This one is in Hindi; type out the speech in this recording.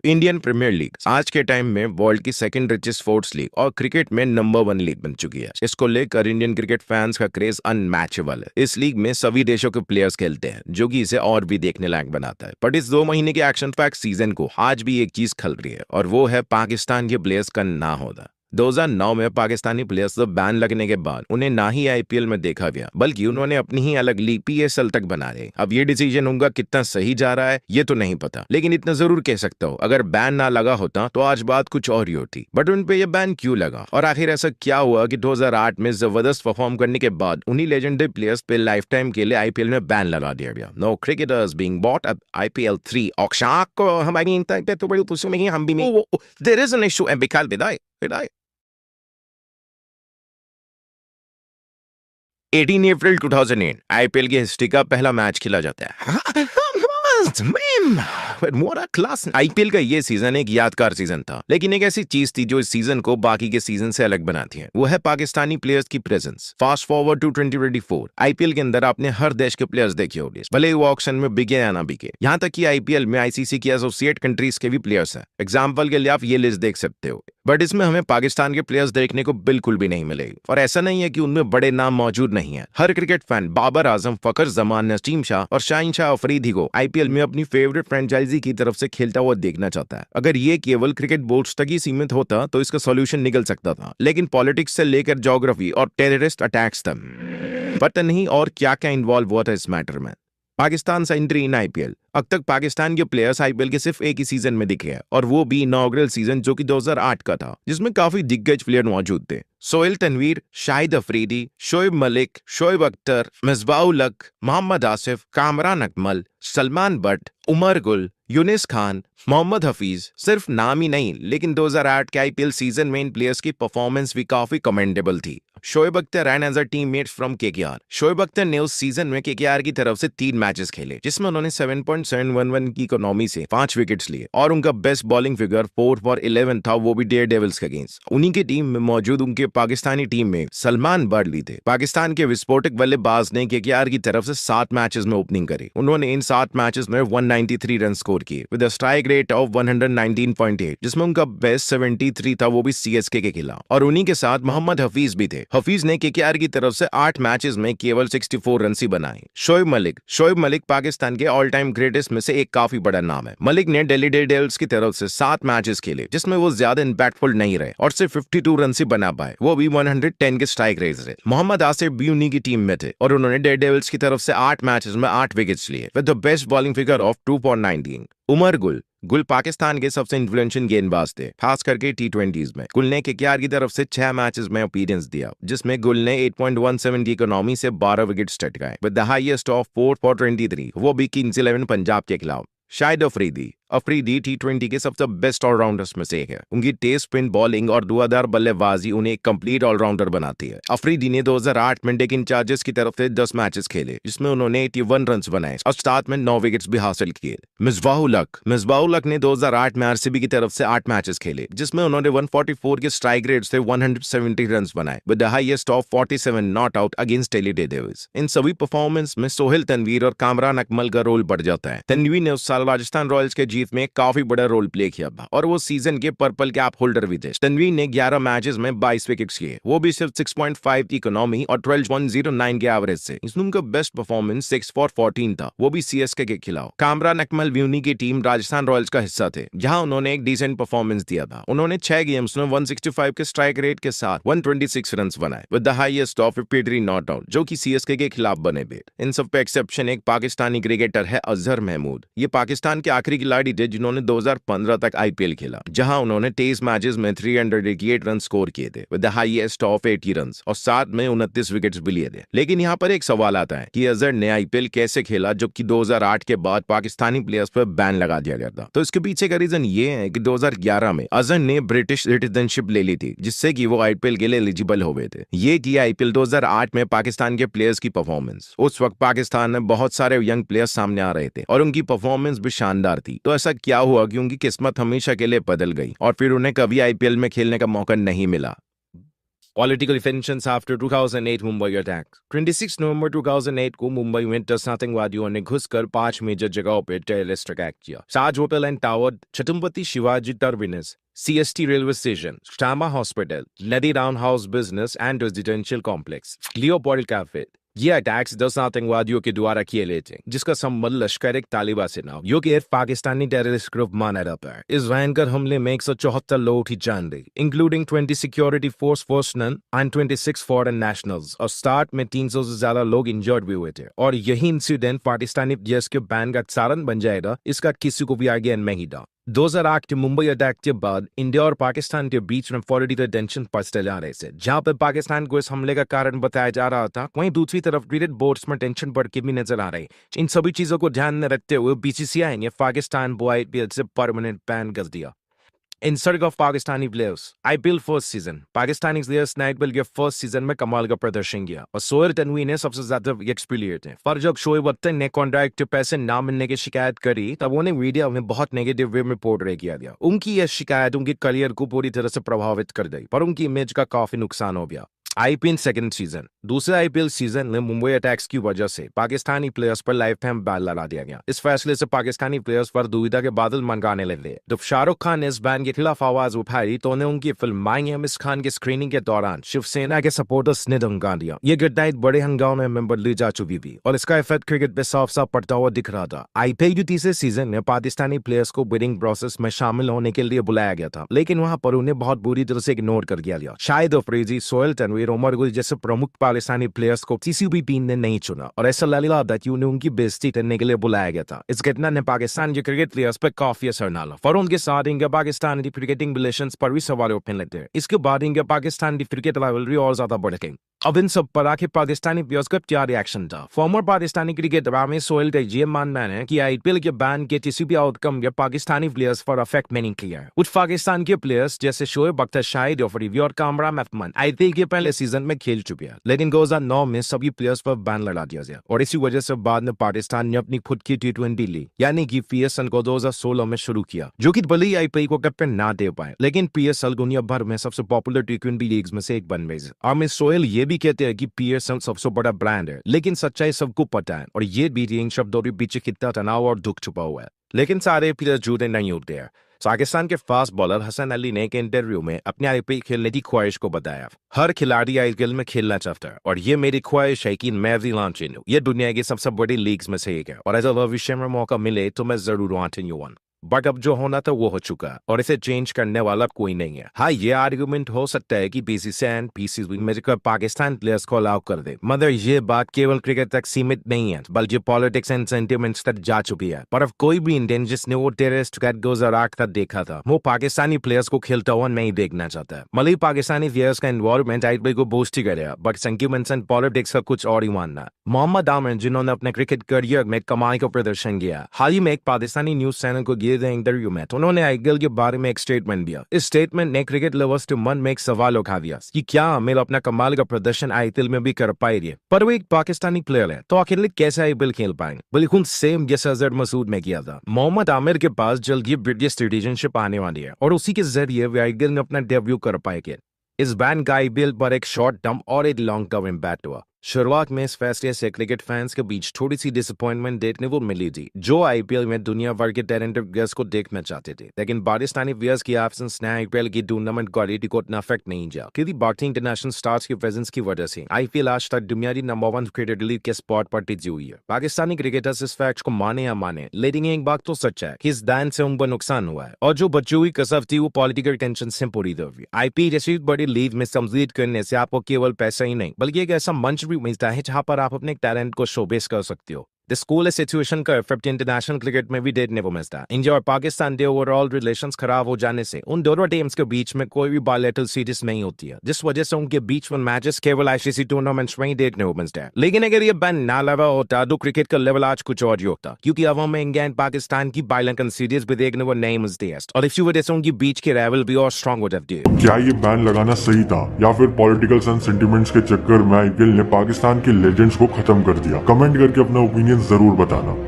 इंडियन प्रीमियर लीग आज के टाइम में वर्ल्ड की सेकंड रिचेस्ट स्पोर्ट्स लीग और क्रिकेट में नंबर 1 लीग बन चुकी है। इसको लेकर इंडियन क्रिकेट फैंस का क्रेज अनमैचेबल है। इस लीग में सभी देशों के प्लेयर्स खेलते हैं, जो कि इसे और भी देखने लायक बनाता है। बट इस 2 महीने के एक्शन पैक सीजन को आज भी एक चीज खल रही है, और वो है पाकिस्तान के प्लेयर्स का ना होना। 2009 में पाकिस्तानी प्लेयर्स से बैन लगने के बाद उन्हें ना ही आईपीएल में देखा गया, बल्कि उन्होंने अपनी ही अलग लीग पीएसएल तक बना ली। अब ये डिसीजन उनका कितना सही जा रहा है ये तो नहीं पता, लेकिन इतना जरूर कह सकता हूँ, अगर बैन ना लगा होता तो आज बात कुछ और ही होती। बट उन पे ये बैन क्यों लगा, और आखिर ऐसा क्या हुआ कि 2008 में जबरदस्त परफॉर्म करने के बाद उन्हीं लेजेंडरी प्लेयर्स पे लाइफ टाइम के लिए आईपीएल में बैन लगा दिया गया। No cricketers being bought at IPL 3 auction को हमारी इंतजार तो बड़ी खुशी में हम भी there is an issue and बिकाल विदाई 18 अप्रैल 2008 आईपीएल की हिस्ट्री का पहला मैच खेला जाता है। आईपीएल का ये सीजन एक यादगार सीजन था, लेकिन एक ऐसी चीज थी जो इस सीजन को बाकी के सीजन से अलग बनाती है। वो है पाकिस्तानी प्लेयर्स की presence. Fast forward to 2024 IPL के अंदर आपने हर देश के प्लेयर्स देखे होंगे, भले वो ऑक्शन में बिके या ना बिके। यहाँ तक कि आईपीएल में आईसीसी की एसोसिएट कंट्रीज के भी प्लेयर्स हैं। एग्जाम्पल के लिए आप ये लिस्ट देख सकते हो, बट इसमें हमें पाकिस्तान के प्लेयर्स देखने को बिल्कुल भी नहीं मिलेगी। और ऐसा नहीं है कि उनमें बड़े नाम मौजूद नहीं है। हर क्रिकेट फैन बाबर आजम, फखर जमान, नसीम शाह और शाहीन शाह अफरीदी को आईपीएल में अपनी फेवरेट फ्रेंचाइजी की तरफ से खेलता हुआ देखना चाहता है। अगर ये केवल क्रिकेट बोर्ड्स तक ही सीमित होता तो इसका सॉल्यूशन निकल सकता था, लेकिन पॉलिटिक्स से लेकर ज्योग्राफी और टेररिस्ट अटैक्स तक पता नहीं और क्या क्या इन्वॉल्व हुआ था इस मैटर में। पाकिस्तान से एंट्री इन आईपीएल। अब तक पाकिस्तान के प्लेयर्स आईपीएल के सिर्फ एक ही सीजन में दिखे हैं, और वो भी इनॉग्रल सीजन जो कि 2008 का था, जिसमें काफी दिग्गज प्लेयर मौजूद थे। सोहेल तनवीर, शाहिद अफरीदी, शोएब मलिक, शोएब अख्तर, मिसबाह-उल हक, मोहम्मद आसिफ, कामरान अकमल, सलमान बट, उमर गुल, यूनिस खान, मोहम्मद हफीज सिर्फ नाम ही नहीं, लेकिन 2008 के आईपीएल सीजन में इन प्लेयर्स की परफॉर्मेंस भी काफी कमेंडेबल थी। Shoaib Akhtar ran as a teammate from KKR. Shoaib Akhtar ने उस सीजन में केकेआर की तरफ से 3 मैचेस खेले, जिसमें उन्होंने 7.711 की इकोनॉमी से 5 विकेट्स लिए, और उनका बेस्ट बॉलिंग फिगर 4 फॉर 11 था, वो भी डेयर डेविल्स के अगेंस्ट। उन्हीं की टीम में मौजूद उनके पाकिस्तानी टीम में सलमान बर्डली थे। पाकिस्तान के विस्फोटक बल्लेबाज ने केकेआर की तरफ से 7 मैचेस में ओपनिंग करी। उन्होंने इन 7 मैचेस में 193 रन स्कोर किए with a strike rate of 119.8, जिसमें उनका बेस्ट 73 था, वो भी सीएसके के खिलाफ। और उन्हीं के साथ मोहम्मद हफीज भी थे। हफीज ने केकेआर की तरफ से 8 मैचेस में केवल 64 रन ही बनाए। शोएब मलिक पाकिस्तान के ऑल टाइम ग्रेटेस्ट में से एक काफी बड़ा नाम है। मलिक ने दिल्ली डेयरडेविल्स की तरफ से 7 मैचेस खेले, जिसमें वो ज्यादा इंपैक्टफुल नहीं रहे और सिर्फ 52 रन ही बना पाए, वो भी 110 के स्ट्राइक रेट से। मोहम्मद आसिफ भी उन्हीं की टीम में थे, और उन्होंने डेयरडेविल्स की तरफ से 8 मैचेस में 8 विकेट्स लिए with the best bowling figure of 2.19। Umar Gul Pakistan के सबसे इन्फ्लुएंशियल गेंदबाज थे, खास करके टी20s में। गुल ने केकेआर की तरफ से 6 मैचेस में अपीयरेंस दिया, जिसमें गुल ने 8.17 की इकोनॉमी से 12 विकेट टटकाए with the highest of 4 for 23, वो भी किंग्स 11 पंजाब के खिलाफ। शाहिद अफरीदी टी20 के सबसे बेस्ट ऑलराउंडर्स में से एक है। उनकी तेज स्पिन बॉलिंग और धुआंधार बल्लेबाजी उन्हें एक कंप्लीट ऑलराउंडर बनाती है। अफरीदी ने 2008 में डेक्कन चार्जर्स की तरफ से 10 मैचेस खेले, जिसमें उन्होंने 81 रन बनाए और साथ में 9 विकेट्स भी हासिल किए। मिसबाह-उल हक ने 2008 में आरसीबी की तरफ से 8 मैचेस खेले, जिसमें उन्होंने 144 के स्ट्राइक रेट से 170 रन बनाए with the highest of 47 not out against Delhi Daredevils. इन सभी परफॉर्मेंस में सोहेल तनवीर और कामरान अकमल का रोल बढ़ जाता है। तनवीर ने उस साल राजस्थान रॉयल्स के जीत में काफी बड़ा रोल प्ले किया था, और वो सीजन के पर्पल कैप होल्डर भी थे। तनवीर ने 11 मैचेस में 22 विकेट्स किए, वो भी सिर्फ 6.5 की इकोनॉमी और 12.09 के एवरेज से। इसमें उनका बेस्ट परफॉर्मेंस 6 फॉर 14 था, वो भी सीएसके के खिलाफ। कामरान अकमल भी उन्हीं की टीम राजस्थान रॉयल्स का हिस्सा थे, जहां उन्होंने एक डिसेंट परफॉर्मेंस दिया था। उन्होंने 6 गेम्स में 165 के स्ट्राइक रेट के साथ 126 रन बनाए with the highest of 53 not out, जो कि सीएसके के खिलाफ बने थे। इन सब पे एक्सेप्शन एक पाकिस्तानी क्रिकेटर है अजहर महमूद। ये पाकिस्तान के आखिरी खिलाड़ी थे जिन्होंने 2015 तक आईपीएल खेला, जहां उन्होंने 23 मैचेस में 388 रन स्कोर किए थे with the highest of 80 run, और साथ में 29 विकेट्स भी लिए थे। लेकिन यहाँ पर एक सवाल आता है कि अजहर ने आईपीएल कैसे खेला, जबकि 2008 के बाद पाकिस्तानी प्लेयर्स पर बैन लगा दिया गया था। तो इसके पीछे का रीजन ये है कि 2011 में अजहर ने ब्रिटिश सिटीजनशिप ले ली थी, जिससे कि वो आईपीएल के लिए एलिजिबल हो गए थे। ये की आईपीएल 2008 में पाकिस्तान के प्लेयर्स की परफॉर्मेंस। उस वक्त पाकिस्तान में बहुत सारे यंग प्लेयर्स सामने आ रहे थे, और उनकी परफॉर्मेंस भी शानदार थी। तो ऐसा क्या हुआ कि उनकी किस्मत हमेशा के लिए बदल गई, और फिर उन्हें कभी आईपीएल में खेलने का मौका नहीं मिला। Political tensions after 2008 Mumbai attack 26 नवंबर 2008 को मुंबई में 10 आतंकवादियों ने घुसकर 5 मेजर जगहों पर टेररिस्ट अटैक किया। Taj hotel and tower, Chhatrapati Shivaji terminus, CST railway station, स्टामा hospital, lady town house business and residential complex, Leopold cafe. ये अटैक्स 10 आतंकवादियों के द्वारा किए गए थे, जिसका संबंध लश्कर तालिबा से न हो, जो कि एक पाकिस्तानी टेररिस्ट ग्रुप माना जाता है। इस भयंकर हमले में 174 लोगों की जान गई, including 20 security force personal and 26 foreign nationals, और स्टार्ट में 300 से ज्यादा लोग इंजर्ड भी हुए थे। और यही इंसिडेंट पाकिस्तानी प्लेयर्स के बैन का कारण बन जाएगा, इसका किसी को भी आगे नहीं था। 2008 के मुंबई अटैक के बाद इंडिया और पाकिस्तान के बीच में पॉलिटिकल टेंशन बढ़ते जा रहे थे। जहां पर पाकिस्तान को इस हमले का कारण बताया जा रहा था, वहीं दूसरी तरफ क्रिकेट बोर्ड्स में टेंशन बढ़ के भी नजर आ रही। इन सभी चीजों को ध्यान में रखते हुए BCCI ने पाकिस्तान को IPL से परमानेंट बैन कर दिया। Insert of Pakistani players. IPL first season, Pakistani players ने IPL के फर्स्ट सीजन में कमाल का प्रदर्शन किया और सोहेल तनवी ने सबसे ज्यादा विकेट्स भी लिए थे। पर जब शोएब अख्तर ने कॉन्ट्रैक्ट के पैसे ना मिलने की शिकायत करी, तब उन्हें मीडिया में बहुत नेगेटिव वे में पोर्ट्रे किया गया। उनकी यह शिकायत उनके करियर को पूरी तरह से प्रभावित कर गई, पर उनकी इमेज का काफी नुकसान हो गया। IPL सेकंड सीजन, दूसरे IPL सीजन में मुंबई अटैक्स की वजह से पाकिस्तानी प्लेयर्स पर लाइफ टाइम बैन लगा दिया गया। इस फैसले से पाकिस्तानी प्लेयर्स पर दुविधा के बादल मंगाने लगे। जब शाहरुख खान ने इस बैन के खिलाफ आवाज उठाई, तो उन्हें उनकी फिल्म माएंगे हम इस खान की स्क्रीनिंग के दौरान शिवसेना के सपोर्टर्स ने धमका दिया। ये घटनाएं बड़े हंगामे में बदली जा चुकी थी और इसका इफेक्ट क्रिकेट पे साफ साफ पड़ता हुआ दिख रहा था। IPL के तीसरे सीजन में पाकिस्तानी प्लेयर्स को बिडिंग प्रोसेस में शामिल होने के लिए बुलाया गया था, लेकिन वहां पर उन्हें बहुत बुरी तरह से इग्नोर कर दिया गया। शाहिद अफरीदी, सोहेल तनवीर, उमर गुल जैसे प्रमुख पाकिस्तानी प्लेयर्स को CCB टीम ने नहीं चुना और ऐसा लगा था कि उन्हें उनकी बेइज्जती करने के लिए बुलाया गया था। इस घटना ने पाकिस्तान के क्रिकेट प्लेयर्स पर काफी असर डाला और उनके साथ इनके पाकिस्तान की क्रिकेटिंग रिलेशंस पर भी सवाल उठने लगे। इसके बाद इनके पाकिस्तान की क्रिकेट राइवलरी और ज्यादा बढ़ गई। अब इन सब पर आखिर पाकिस्तानी प्लेयर्स का क्या रिएक्शन था? फॉर्मर पाकिस्तानी क्रिकेटर आमिर सोहेल का ये मानना है कि IPL के बैन के किसी भी आउटकम के पाकिस्तानी प्लेयर्स पर अफेक्ट नहीं किया है। कुछ पाकिस्तान के प्लेयर्स जैसे शोएब अख्तर, शाहिद अफरीदी और कामरान अहमद IPL के पहले सीजन में खेल चुके हैं, लेकिन 2009 में सभी प्लेयर्स पर बैन लगा दिया गया और इसी वजह से बाद में पाकिस्तान ने अपनी खुद की T20 लीग यानी कि PSL को 2016 में शुरू किया, जो कि भले ही IPL को कैप्टन ना दे पाए, लेकिन PSL दुनिया भर में सबसे पॉपुलर T20 लीग्स में से एक बन गई। आमिर सोहेल ये भी कहते हैं कि PSL सबसे बड़ा ब्रांड है, लेकिन सच्चाई सबको पता है और ये भी इन शब्दों के पीछे कितना तनाव और दुख छुपा हुआ है। लेकिन सारे प्लेयर्स झूठे नहीं होते हैं। पाकिस्तान के फास्ट बॉलर हसन अली ने एक इंटरव्यू में अपने IPL खेलने की ख्वाहिश को बताया। हर खिलाड़ी IPL में खेलना चाहता है और ये मेरी ख्वाहिश है कि मैं भी लॉन्च लूं। ये दुनिया की सबसे बड़ी लीग्स में से एक है और ऐसा भविष्य में मौका मिले तो मैं जरूर लॉन्च लूंगा। बट अब जो होना था वो हो चुका है और इसे चेंज करने वाला कोई नहीं है। हाँ, ये आर्गुमेंट हो सकता है कि BCCI एंड PCB मिलकर पाकिस्तान प्लेयर्स को अलाउ कर दे, मगर ये बात केवल क्रिकेट तक सीमित नहीं है, बल्कि पॉलिटिक्स एंड सेंटिमेंट्स तक जा चुकी है। पर अब कोई भी इंडियन जिसने वो टेररिस्ट कैट 2008 तक देखा था, वो पाकिस्तानी प्लेयर्स को खेलता हुआ नहीं देखना चाहता। मलिक पाकिस्तानी प्लेयर्स का इन्वॉल्वमेंट IPL को बूस्ट ही करेगा, बट सेंटिमेंट्स एंड पॉलिटिक्स का कुछ और ही मानना। मोहम्मद आमिर, जिन्होंने अपने क्रिकेट करियर में कमाल का प्रदर्शन किया, हाल ही में एक पाकिस्तानी न्यूज चैनल को दिए गए इंटरव्यू में उन्होंने IPL के बारे में एक स्टेटमेंट दिया। इस स्टेटमेंट ने क्रिकेट लवर्स के मन में एक सवाल उठा दिया कि क्या आमिर अपना कमाल का प्रदर्शन IPL में भी कर पाएंगे। पर वो एक पाकिस्तानी प्लेयर है, तो आखिर कैसे IPL खेल पाएंगे? बिल्कुल सेम जैसा अजहर मसूद ने किया था। मोहम्मद आमिर के पास जल्द ही ब्रिटिश सिटीजनशिप आने वाली है और उसी के जरिए वे IPL में अपना डेब्यू कर पाएंगे। इस बैन का IPL पर एक शॉर्ट टर्म और एक लॉन्ग टर्म इम्पैक्ट हुआ। शुरुआत में इस फैसले से क्रिकेट फैंस के बीच थोड़ी सी डिसअपॉइंटमेंट देखने को मिली थी, जो IPL में दुनिया भर के टैलेंटेड प्लेयर्स को देखना चाहते थे। लेकिन पाकिस्तानी प्लेयर्स की एब्सेंस ने IPL की टूर्नामेंट क्वालिटी को इतना अफेक्ट नहीं किया, क्योंकि भारतीय इंटरनेशनल स्टार्स की प्रेजेंस की वजह से IPL आज तक दुनिया की नंबर 1 क्रिकेट लीग के स्पॉट पर टिकी हुई है। पाकिस्तानी क्रिकेटर्स इस फैक्ट को माने या माने, लेकिन एक बात तो सच है कि इस बैन से उनको नुकसान हुआ है और जो बच्चों की कसरत थी वो पॉलिटिकल टेंशन से पूरी हुई। IPL जैसी बड़ी लीग में सम्मिलित करने से आपको केवल पैसा ही नहीं, बल्कि एक ऐसा मंच भी मिलता है जहां पर आप अपने टैलेंट को शोबेस कर सकते हो। दिस कूल सिचुएशन का इफेक्ट इंटरनेशनल क्रिकेट में भी देखने को मिलता है। इंडिया और पाकिस्तान के ओवरऑल रिलेशंस खराब हो जाने से उन दोनों टीम्स के बीच में कोई भी बायलैटरल सीरीज नहीं होती है, जिस वजह से उनके बीच में मैचेस केवल ICC टूर्नामेंट्स में ही देखने को मिलता है। लेकिन अगर ये बैन ना लगा होता तो क्रिकेट का लेवल आज कुछ और ही होता, क्योंकि अब हमें इंडिया एंड पाकिस्तान की बायलैटरल सीरीज भी देखने को नहीं मिलती है और इसी वजह से उनकी बीच की राइवल भी और स्ट्रॉन्ग हो जाती है। क्या ये बैन लगाना सही था या फिर पॉलिटिकल एंड सेंटिमेंट्स के चक्कर में IPL ने पाकिस्तान के लेजेंड्स को खत्म कर दिया? कमेंट करके अपना ओपिनियन जरूर बताना।